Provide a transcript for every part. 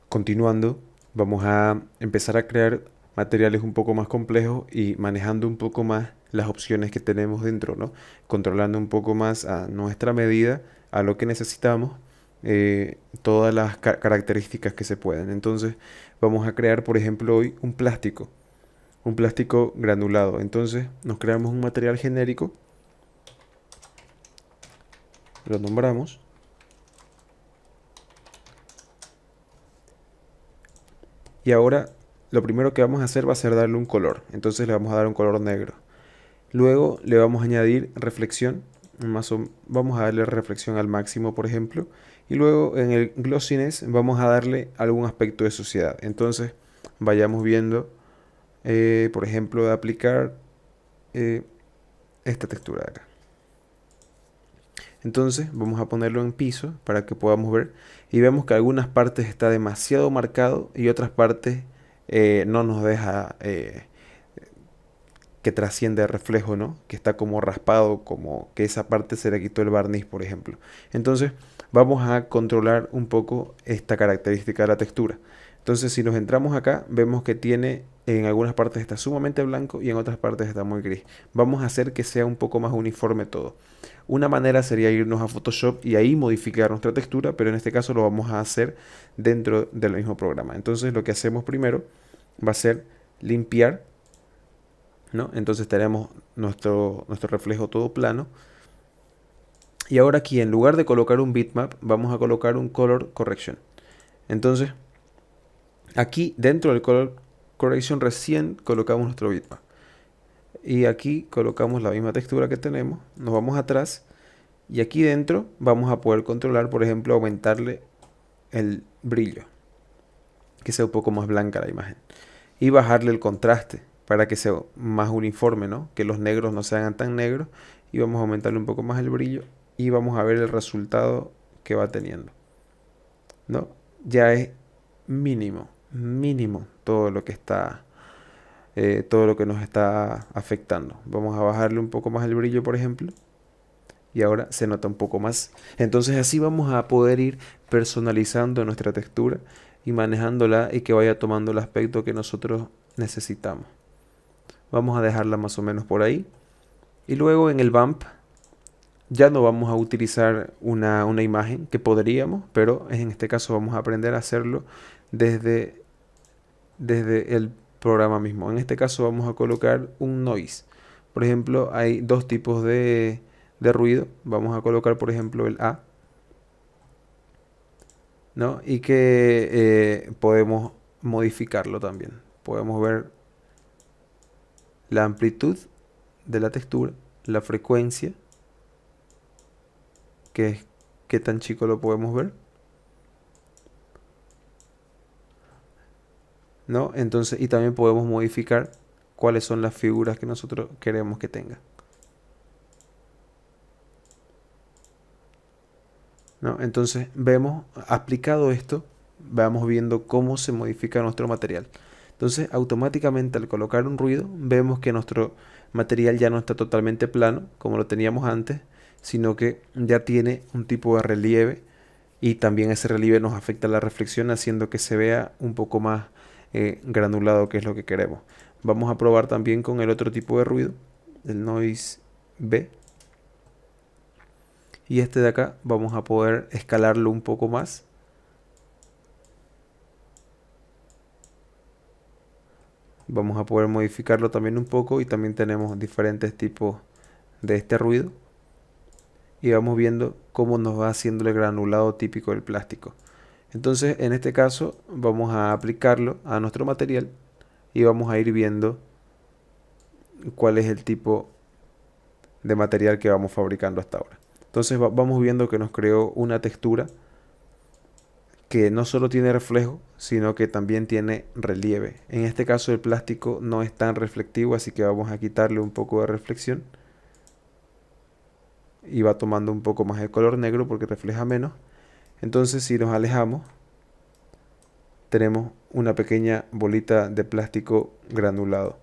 Continuando, vamos a empezar a crear materiales un poco más complejos y manejando un poco más las opciones que tenemos dentro, ¿no? Controlando un poco más a nuestra medida, a lo que necesitamos, todas las características que se pueden. Entonces, vamos a crear, por ejemplo, hoy un plástico granulado. Entonces, nos creamos un material genérico, lo nombramos y ahora lo primero que vamos a hacer va a ser darle un color. Entonces, le vamos a dar un color negro. Luego le vamos a añadir reflexión, vamos a darle reflexión al máximo, por ejemplo. Y luego en el glossiness vamos a darle algún aspecto de suciedad. Entonces vayamos viendo, por ejemplo, de aplicar eh, esta textura de acá. Entonces vamos a ponerlo en piso para que podamos ver. Y vemos que algunas partes está demasiado marcado y otras partes no nos deja que trasciende el reflejo, ¿no? Que está como raspado, como que esa parte se le quitó el barniz, por ejemplo. Entonces, vamos a controlar un poco esta característica de la textura. Entonces, si nos entramos acá, vemos que tiene en algunas partes está sumamente blanco y en otras partes está muy gris. Vamos a hacer que sea un poco más uniforme todo. Una manera sería irnos a Photoshop y ahí modificar nuestra textura, pero en este caso lo vamos a hacer dentro del mismo programa. Entonces, lo que hacemos primero va a ser limpiar, ¿no? Entonces tenemos nuestro reflejo todo plano. Y ahora aquí, en lugar de colocar un bitmap, vamos a colocar un color correction. Entonces, aquí dentro del color correction recién colocamos nuestro bitmap. Y aquí colocamos la misma textura que tenemos. Nos vamos atrás. Y aquí dentro vamos a poder controlar, por ejemplo, aumentarle el brillo. Que sea un poco más blanca la imagen. Y bajarle el contraste para que sea más uniforme, ¿no? Que los negros no se hagan tan negros. Y vamos a aumentarle un poco más el brillo y vamos a ver el resultado que va teniendo, ¿no? Ya es mínimo todo lo que nos está afectando. Vamos a bajarle un poco más el brillo, por ejemplo, y ahora se nota un poco más. Entonces así vamos a poder ir personalizando nuestra textura y manejándola y que vaya tomando el aspecto que nosotros necesitamos. Vamos a dejarla más o menos por ahí. Y luego en el bump ya no vamos a utilizar una imagen que podríamos, pero en este caso vamos a aprender a hacerlo desde, desde el programa mismo. En este caso vamos a colocar un noise. Por ejemplo, hay dos tipos de ruido. Vamos a colocar, por ejemplo, el A, ¿no? Y que podemos modificarlo también. Podemos ver la amplitud de la textura, la frecuencia, que es qué tan chico lo podemos ver, ¿no? Entonces, y también podemos modificar cuáles son las figuras que nosotros queremos que tenga, ¿no? Entonces, vemos, aplicado esto, vamos viendo cómo se modifica nuestro material. Entonces, automáticamente al colocar un ruido, vemos que nuestro material ya no está totalmente plano, como lo teníamos antes, sino que ya tiene un tipo de relieve y también ese relieve nos afecta la reflexión, haciendo que se vea un poco más granulado, que es lo que queremos. Vamos a probar también con el otro tipo de ruido, el noise B. Y este de acá vamos a poder escalarlo un poco más. Vamos a poder modificarlo también un poco y también tenemos diferentes tipos de este ruido. Y vamos viendo cómo nos va haciendo el granulado típico del plástico. Entonces, en este caso, vamos a aplicarlo a nuestro material y vamos a ir viendo cuál es el tipo de material que vamos fabricando hasta ahora. Entonces vamos viendo que nos creó una textura que no solo tiene reflejo, sino que también tiene relieve. En este caso el plástico no es tan reflectivo, así que vamos a quitarle un poco de reflexión y va tomando un poco más el color negro porque refleja menos. Entonces si nos alejamos, tenemos una pequeña bolita de plástico granulado.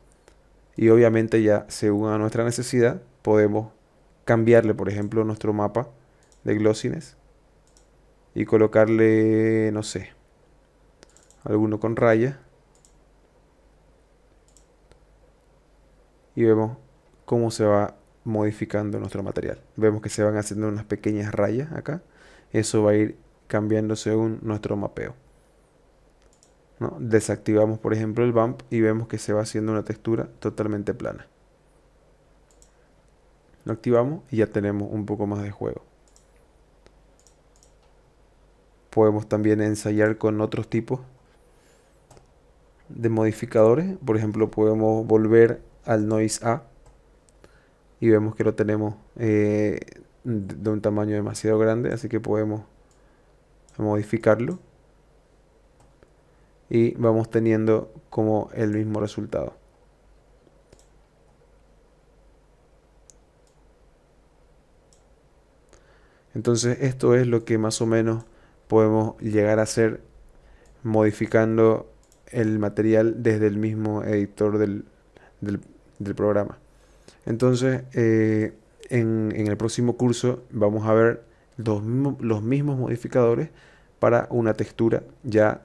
Y obviamente ya según a nuestra necesidad podemos cambiarle, por ejemplo, nuestro mapa de glossiness y colocarle, no sé, alguno con raya y vemos cómo se va modificando nuestro material. Vemos que se van haciendo unas pequeñas rayas acá. Eso va a ir cambiando según nuestro mapeo, ¿no? Desactivamos, por ejemplo, el bump y vemos que se va haciendo una textura totalmente plana. Lo activamos y ya tenemos un poco más de juego. Podemos también ensayar con otros tipos de modificadores. Por ejemplo, podemos volver al noise A y vemos que lo tenemos de un tamaño demasiado grande, así que podemos modificarlo y vamos teniendo como el mismo resultado. Entonces esto es lo que más o menos podemos llegar a hacer modificando el material desde el mismo editor del- del programa. Entonces, en el próximo curso vamos a ver los mismos modificadores para una textura ya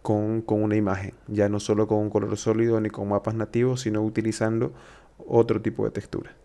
con una imagen, ya no solo con un color sólido ni con mapas nativos, sino utilizando otro tipo de textura.